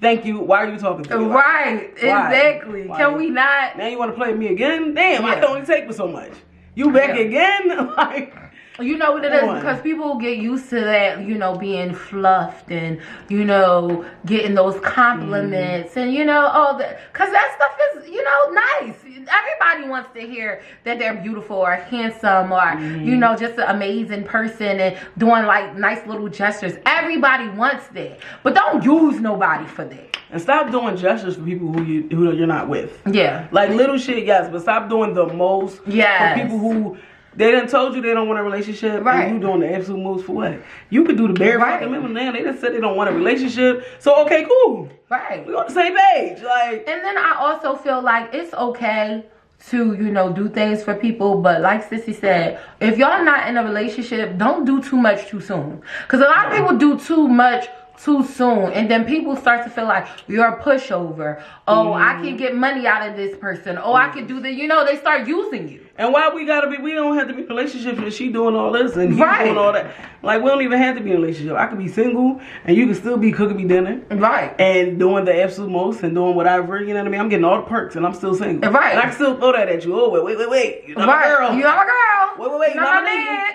Speaker 2: Thank you. Why are you talking to me?
Speaker 1: Right. Exactly.
Speaker 2: Why?
Speaker 1: Can we not?
Speaker 2: Now you want to play me again? Damn, I can only take me so much. You back again? Like,
Speaker 1: you know what it is? Because people get used to that, you know, being fluffed and, you know, getting those compliments and, you know, all that. Because that stuff is, you know, nice. Everybody wants to hear that they're beautiful or handsome or, you know, just an amazing person and doing, like, nice little gestures. Everybody wants that. But don't use nobody for that.
Speaker 2: And stop doing gestures for people who you're not with.
Speaker 1: Yeah.
Speaker 2: Like, little shit, yes, but stop doing the most for people who... They done told you they don't want a relationship, and you doing the absolute most for what? You could do the bare fucking minimum now. They done said they don't want a relationship, so okay, cool. Right. We on the same page, like. And
Speaker 1: then I also feel like it's okay to, you know, do things for people, but like Sissy said, if y'all not in a relationship, don't do too much too soon. Because a lot of people do too much too soon, and then people start to feel like you're a pushover. Oh, I can get money out of this person. Oh, I can do the, you know, they start using you.
Speaker 2: And why we gotta be, we don't have to be in a relationship and she doing all this and he doing all that. Like, we don't even have to be in a relationship. I could be single and you can still be cooking me dinner. Right. And doing the absolute most and doing whatever, you know what I mean? I'm getting all the perks and I'm still single. Right. And I can still throw that at you. Oh, wait. You're not a girl.
Speaker 1: You're not a girl.
Speaker 2: Wait.
Speaker 1: You're not a man.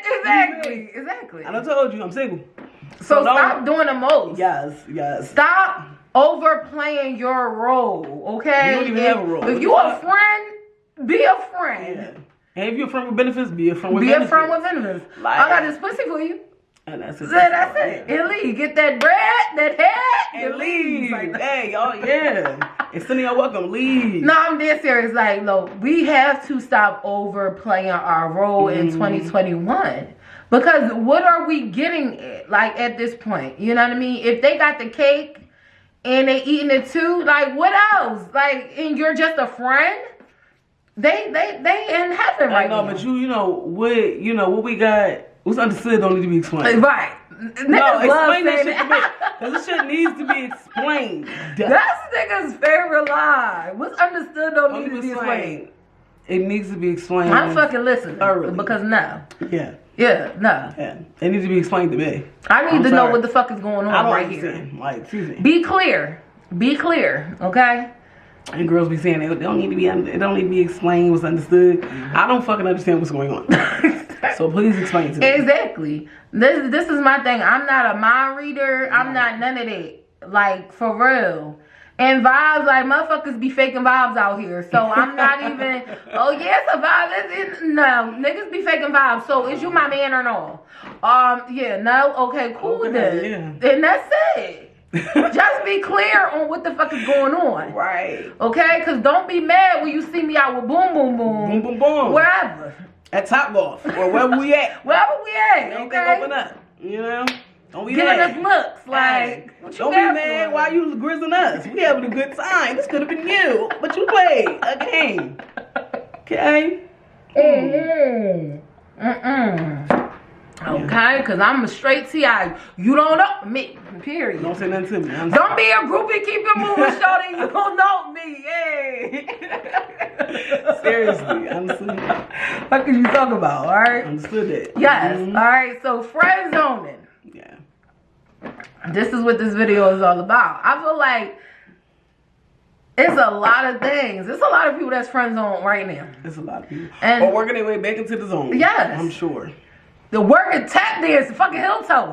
Speaker 1: Exactly.
Speaker 2: And I told you, I'm single.
Speaker 1: So stop doing the most.
Speaker 2: Yes.
Speaker 1: Stop overplaying your role, okay?
Speaker 2: You don't even have a role.
Speaker 1: If you a friend, be a friend.
Speaker 2: Yeah. And if you're a friend with benefits, be a friend with
Speaker 1: benefits. Be a friend with benefits. Like, I got this pussy for you.
Speaker 2: And that's it.
Speaker 1: That's it. And leave. Get that bread, that head,
Speaker 2: and leave. Like, hey, y'all, extending your welcome, leave.
Speaker 1: No, I'm dead serious. Like, look, we have to stop overplaying our role in 2021. Because what are we getting at this point? You know what I mean? If they got the cake and they eating it too, like, what else? Like, and you're just a friend? They in heaven right now.
Speaker 2: But you know what we got, what's understood don't need to be explained.
Speaker 1: Right.
Speaker 2: No, explain that shit to me. Because this shit needs to be explained.
Speaker 1: That's nigga's favorite lie. What's understood don't need to be explained.
Speaker 2: It needs to be explained.
Speaker 1: I'm fucking listening. Because no.
Speaker 2: Yeah.
Speaker 1: Yeah, no.
Speaker 2: Yeah. It needs to be explained to me.
Speaker 1: I need to know what the fuck is going on right
Speaker 2: here. Like, excuse me.
Speaker 1: Be clear, okay?
Speaker 2: And girls be saying it don't need to be explained what's understood. I don't fucking understand what's going on. So please explain to me.
Speaker 1: Exactly. This is my thing. I'm not a mind reader. I'm not none of that. Like, for real. And vibes, like, motherfuckers be faking vibes out here. So I'm not even, oh yes, a vibe. No, niggas be faking vibes. So is you my man or no? Okay, cool then. Yeah. Then that's it. Just be clear on what the fuck is going on.
Speaker 2: Right.
Speaker 1: Okay? Because don't be mad when you see me out with boom, boom, boom.
Speaker 2: Boom, boom, boom.
Speaker 1: Wherever.
Speaker 2: At Top Golf. Or wherever we at.
Speaker 1: Okay?
Speaker 2: Open up. You know? Don't be
Speaker 1: giving
Speaker 2: mad.
Speaker 1: us looks like, what you
Speaker 2: don't be mad. Why you grizzling us? We having a good time. This could have been you, but you played a game. Okay.
Speaker 1: Okay, because I'm a straight T.I. You don't know me. Period.
Speaker 2: Don't say nothing to me.
Speaker 1: Don't be a groupie. Keep it moving, shorty. You don't know me. Hey.
Speaker 2: Seriously, understood.
Speaker 1: What can you talk about? All right.
Speaker 2: Understood it.
Speaker 1: Yes. All right. So friend zoning.
Speaker 2: Yeah.
Speaker 1: This is what this video is all about. I feel like it's a lot of things. There's a lot of people that's friend zone right now.
Speaker 2: It's a lot of people. Or working their way back into the zone.
Speaker 1: Yes.
Speaker 2: I'm sure.
Speaker 1: The working tap dance, fucking heel toe.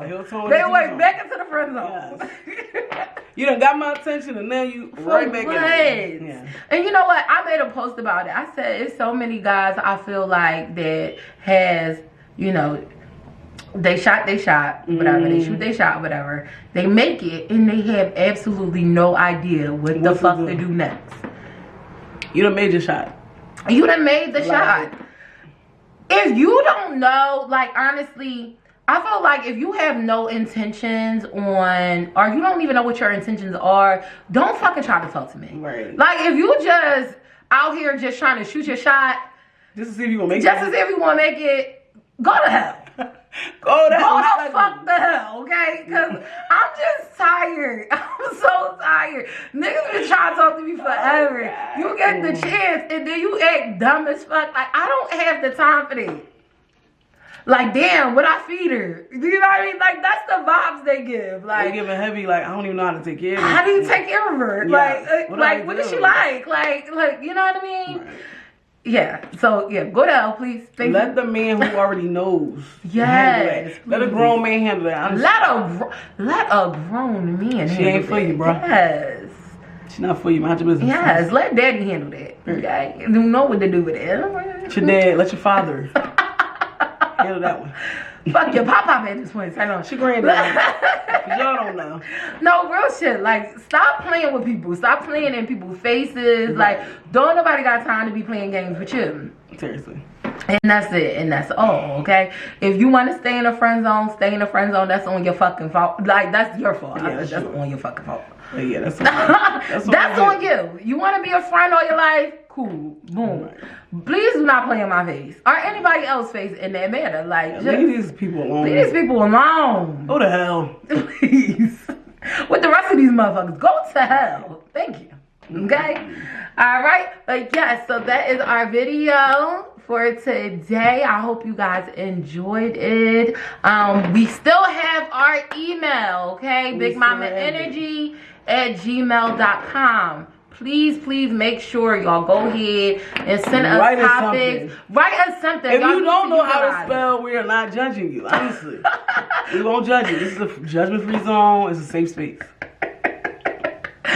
Speaker 1: They way back into the friend zone.
Speaker 2: Yes. You done got my attention and now you right back in.
Speaker 1: Yeah. And you know what? I made a post about it. I said it's so many guys I feel like that has, you know, they shot, whatever. They shoot, they shot, whatever. They make it and they have absolutely no idea what the fuck to do next.
Speaker 2: You done made your shot.
Speaker 1: You done made the shot. If you don't know, like, honestly, I feel like if you have no intentions on, or you don't even know what your intentions are, don't fucking try to talk to me.
Speaker 2: Right.
Speaker 1: Like, if you just out here just trying to shoot your shot,
Speaker 2: just to see if you want to make it.
Speaker 1: Just to see if you want to make it, go to hell.
Speaker 2: Go the
Speaker 1: fuck the hell, okay? Because I'm just tired. I'm so tired. Niggas been trying to talk to me forever. You get the chance and then you act dumb as fuck. Like, I don't have the time for that. Like, damn, what I feed her? You know what I mean? Like, that's the vibes they give. Like,
Speaker 2: they give a heavy, like, I don't even know how to take care of her.
Speaker 1: How do you take care of her?
Speaker 2: Yes.
Speaker 1: What does she like? Like, you know what I mean?
Speaker 2: Right.
Speaker 1: Yeah. So, yeah, go to hell, please.
Speaker 2: Let the man who already knows.
Speaker 1: Yes.
Speaker 2: Let a grown man handle that.
Speaker 1: Let a grown man handle
Speaker 2: She ain't for you, bro.
Speaker 1: Yes.
Speaker 2: She's not for you. Mind your business.
Speaker 1: Yes. Let daddy handle that. Okay? You know what to do with it.
Speaker 2: Let your dad, let your father handle that one.
Speaker 1: Fuck your pop-pop at this point. I know.
Speaker 2: She granddad. Y'all don't know.
Speaker 1: No, real shit. Like, stop playing with people. Stop playing in people's faces. Like, don't nobody got time to be playing games with you.
Speaker 2: Seriously.
Speaker 1: And that's it. And that's all, okay? If you want to stay in a friend zone, stay in a friend zone. That's on your fucking fault. Like, that's your fault.
Speaker 2: Yeah,
Speaker 1: that's on your fucking fault.
Speaker 2: Yeah, that's on you.
Speaker 1: That's on you. You want to be a friend all your life? Cool. Boom.
Speaker 2: Right.
Speaker 1: Please do not play in my face. Or anybody else's face in that manner. Like,
Speaker 2: leave these people alone.
Speaker 1: Leave these people alone.
Speaker 2: Go to hell.
Speaker 1: Please. With the rest of these motherfuckers, go to hell. Thank you. Okay? All right. But yes, so that is our video for today. I hope you guys enjoyed it. We still have our email, okay? BigMamaEnergy@gmail.com. Please make sure y'all go ahead and send us topics. Write us something.
Speaker 2: If you don't know how to spell, we are not judging you. Honestly, we won't judge you. This is a judgment-free zone. It's a safe space.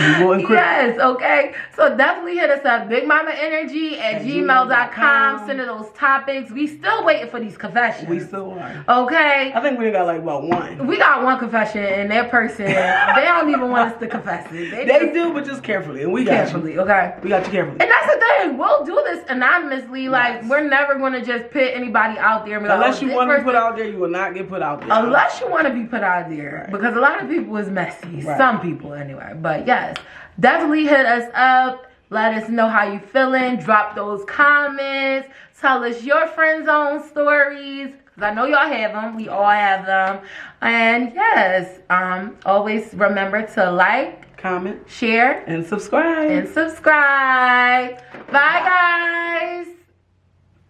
Speaker 1: Yes, okay. So definitely hit us up. BigMamaEnergy@gmail.com. Send us those topics. We still waiting for these confessions.
Speaker 2: We still are.
Speaker 1: Okay.
Speaker 2: I think we got like about one.
Speaker 1: We got one confession, and that person, they don't even want us to confess it.
Speaker 2: They do, but just carefully. And we got
Speaker 1: carefully,
Speaker 2: you.
Speaker 1: Okay.
Speaker 2: We got you carefully.
Speaker 1: And that's the thing. We'll do this anonymously. Like, we're never going to just put anybody out there.
Speaker 2: Unless you want to be put out there, you will not get put out there.
Speaker 1: Unless you want to be put out there. Right. Because a lot of people is messy. Right. Some people, anyway. But, yes. Definitely hit us up. Let us know how you feeling. Drop those comments. Tell us your friend zone stories. Because I know y'all have them. We all have them. And yes, always remember to like,
Speaker 2: comment,
Speaker 1: share,
Speaker 2: and subscribe.
Speaker 1: Bye, guys.